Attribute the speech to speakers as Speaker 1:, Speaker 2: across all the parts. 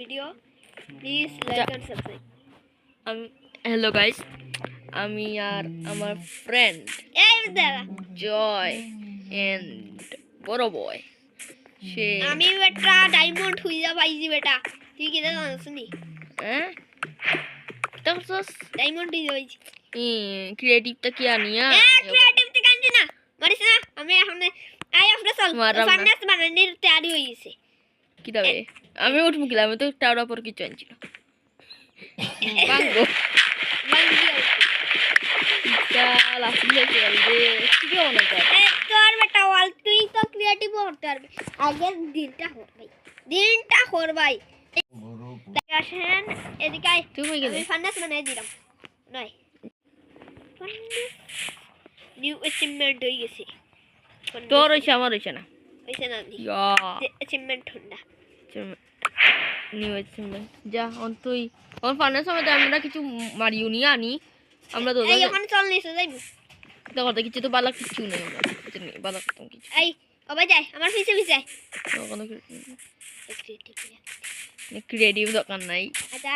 Speaker 1: video. Please like and subscribe.
Speaker 2: Hello guys, আমি আর আমার friend
Speaker 1: এই দাদা
Speaker 2: জয় এন্ড বড় বয় সে
Speaker 1: আমি বেটা ডায়মন্ড হইয়া পাইছি বেটা তুই কি জানিস নি
Speaker 2: হ্যাঁ তারপর
Speaker 1: ডায়মন্ড হইয়া পাইছি
Speaker 2: ক্রিয়েটিভটা কি আনিয়া
Speaker 1: ক্রিয়েটিভ তে কাঞ্জি না মারিস না আমি এখন আই আপনার চল ফার্নেস বানানোর তৈরি হইছে
Speaker 2: কি তবে আমি উঠবো কিলা আমি তো টাওয়ার উপর কিছু আনছি না বাঙ্গো চাল আসলে চলবে কি মনে কর
Speaker 1: তোর বেটা ওয়াল তুই তো ক্রিয়েটিভ করতে পারবি আগে দিনটা কর ভাই দেখেন এদিকে আয়
Speaker 2: তুই কই গেলি
Speaker 1: ফার্নেস বানাই দিলাম নয় নিউ অ্যাচিভমেন্ট হয়ে গেছে
Speaker 2: তোর হইছে আমার হইছে না
Speaker 1: হইছে না
Speaker 2: ইয়া
Speaker 1: অ্যাচিভমেন্ট হন্ডা
Speaker 2: নিউ অ্যাচিভমেন্ট যা অন তুই অন ফার্নেস সময় আমরা কিছু মারিও নিয়ে আনি আমরা তো
Speaker 1: এই ওখানে চল নিছে যাইবো
Speaker 2: দেখো কিছু তো বালা কিছু নেই আমরা কিছু নেই বালা কত কিছু
Speaker 1: এই ওবাই যাই আমার পিছে পিছে
Speaker 2: কোনো ক্রিয়েটিভ দোকান নাই
Speaker 1: আচ্ছা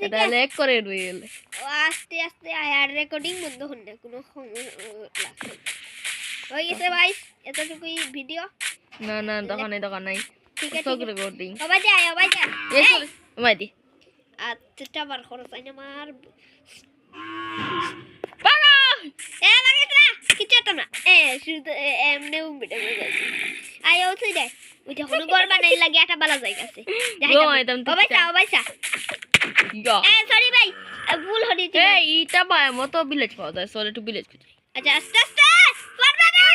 Speaker 2: এটা লেক করে রইল
Speaker 1: আস্তে আস্তে আর রেকর্ডিং বন্ধ হন না কোনো হয়ে গেছে ভাই এতটুকুই ভিডিও
Speaker 2: না না দোকান নাই
Speaker 1: ঠিক আছে
Speaker 2: সব রেকর্ডিং
Speaker 1: ওবাই যাই
Speaker 2: এই মাইদি
Speaker 1: আচ্ছা বার খরচ আইনা মার
Speaker 2: বাগা
Speaker 1: লাগিস না কিছু তো না শুধু এমনি ভিডিও যাইছি আয় ওই তুই দেখ ওইটা কোনো গড় বানাই লাগে একটা বালা জায়গা আছে ওবাই চা
Speaker 2: ইয়া
Speaker 1: সরি ভাই ভুল হলি
Speaker 2: এই ইটা বাই মতো ভিলেজ পাওয়া যায় সরি টু ভিলেজ
Speaker 1: আচ্ছা আস্তে আস্তে পারবা না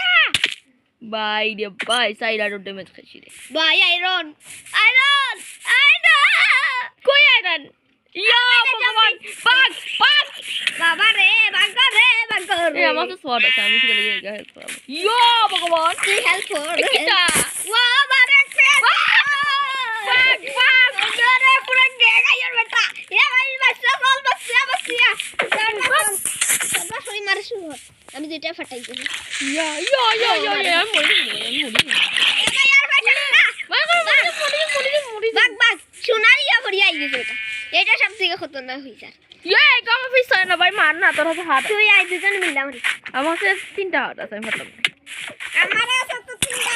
Speaker 2: বাই রে বাই সাইড আউট ড্যামেজ খাইছি রে
Speaker 1: ভাই আয়রন
Speaker 2: কই আয়রন ইয়া ভগবান পাক
Speaker 1: বাবা রে বাগ
Speaker 2: এ আমার তো সোয়াদ আছে আমি কি বলি হেল্প করব ইয়া ভগবান
Speaker 1: তুই হেল্প কর
Speaker 2: কিটা
Speaker 1: ওয়া বারে পাক ওরে পুরো গেগা ইয়ার বেটা এ ভাই বাচ্চা বল বাচ্চা বাবা সরি মারছু আমি যেটা ফাটাই দেব
Speaker 2: ইয়া মরি
Speaker 1: বাগ সোনারিয়া ভরিয়া আই গেছে এটা সব থেকে খতরনাক হইছে
Speaker 2: ইয়া কাম ফিস না ভাই মার না তোর হাত
Speaker 1: তুই আই দুজন মিললাম রে
Speaker 2: আমার কাছে তিনটা হাত আছে আমি ফাটাম
Speaker 1: আমার কাছে তো তিনটা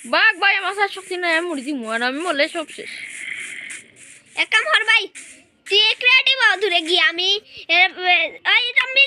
Speaker 2: বাঘ ভাই আমার কাছে শক্তি নাই আমি মরি দিমু আর আমি বললে সব শেষ
Speaker 1: এক কাম হর ভাই তুই ক্রিয়েটিভ ধরে গিয়ে আমি এই জম্বি